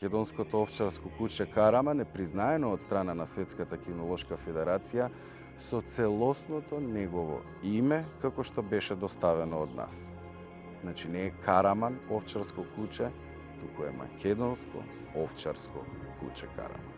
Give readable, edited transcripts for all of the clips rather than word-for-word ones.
Македонското овчарско куче Караман е признаено од страна на Светската кинолошка федерација со целосното негово име како што беше доставено од нас. Значи не е Караман овчарско куче, туку е Македонско овчарско куче Караман.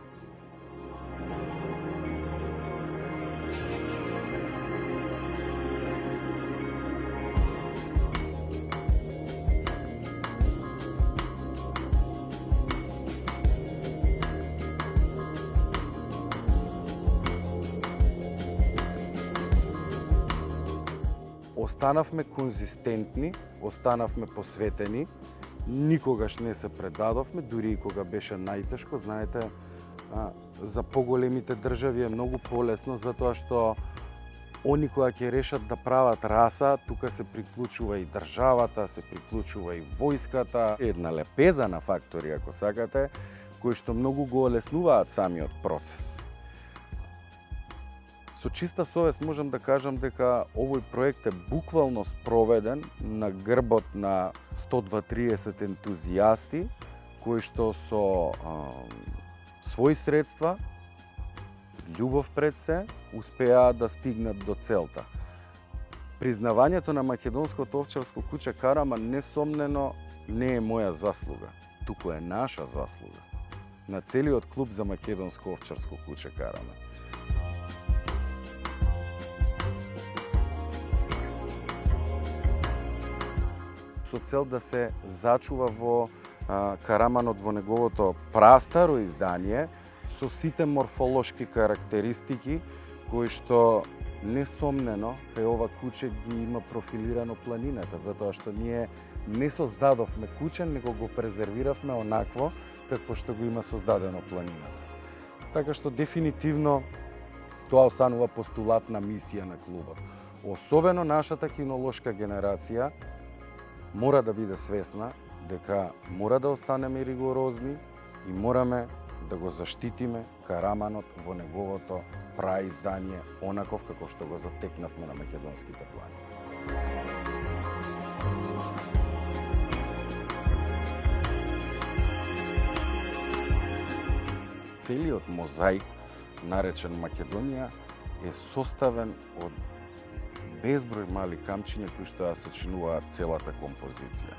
Останавме конзистентни, останавме посветени, никогаш не се предадовме, дури и кога беше најтешко. Знаете, за поголемите држави е многу полесно, затоа што они кои ќе решат да прават раса, тука се приклучува и државата, се приклучува и војската. Една лепеза на фактори, ако сакате, кои што многу го олеснуваат самиот процес. Со чиста совест можам да кажам дека овој проект е буквално спроведен на грбот на 120-30 ентузијасти кои што со своји средства, љубов пред се, успеаат да стигнат до целта. Признавањето на Македонското овчарско куче Караман несомнено не е моја заслуга, туку е наша заслуга на целиот клуб за Македонско овчарско куче Караман. Со цел да се зачува во Караманот во неговото прастаро издание со сите морфолошки карактеристики кои што несомнено кај ова куче ги има профилирано планината, затоа што ние не создадовме куче, него го презервиравме онакво какво што го има создадено планината. Така што дефинитивно тоа останува постулатна мисија на клубот. Особено нашата кинолошка генерација мора да биде свесна дека мора да останеме ригорозни и мораме да го заштитиме Караманот во неговото праиздание, онаков како што го затекнавме на македонските планини. Целиот мозаик, наречен Македонија, е составен од безброј мали камчиња кои што ја сочинуваат целата композиција.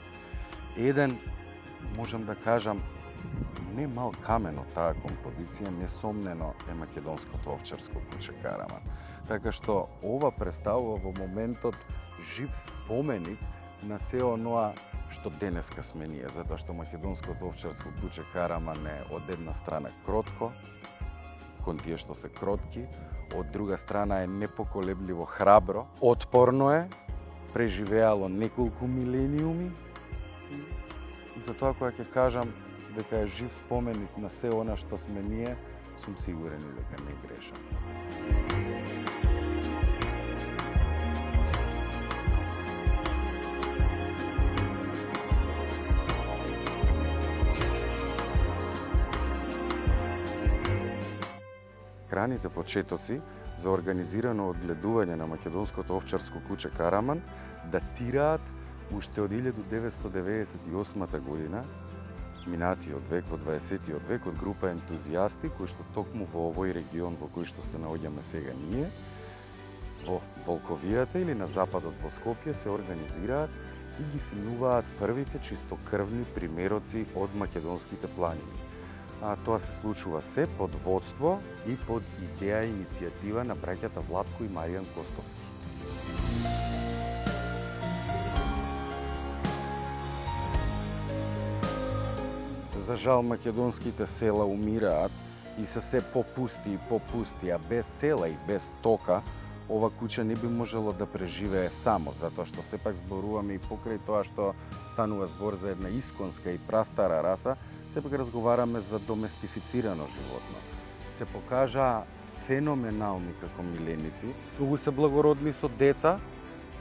Еден, можам да кажам, не мал камен од таа композиција несомнено е Македонското овчарско куче Караман. Така што ова представува во моментот жив споменик на се оноа што денеска сме ние, затоа што Македонското овчарско куче Караман е од една страна кротко, кон тие што се кротки, од друга страна е непоколебливо храбро, отпорно е, преживеало неколку милениуми и затоа кога ќе кажам дека е жив споменик на се она што сме ние, сум сигурен и дека не грешам. Раните почетоци за организирано одгледување на Македонското овчарско куче Караман датираат уште од 1998 година, минатиот век, во 20-тиот век, од група ентузијасти кои што токму во овој регион во кој што се наоѓаме сега ние, во Волковијата или на западот во Скопје се организираат и ги симнуваат првите чистокрвни примероци од македонските планини. А тоа се случува се под водство и под идеја и иницијатива на браќата Владко и Маријан Костовски. За жал македонските села умираат и се попусти и попусти, а без села и без стока ова куче не би можело да преживее само, затоа што сепак зборуваме и покрај тоа што станува збор за една исконска и прастара раса, сепак разговараме за доместифицирано животно. Се покажа феноменални како миленици, многу се благородни со деца,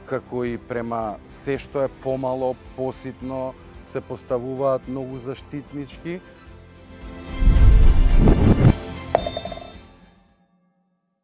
како и према се што е помало, поситно, се поставуваат многу заштитнички,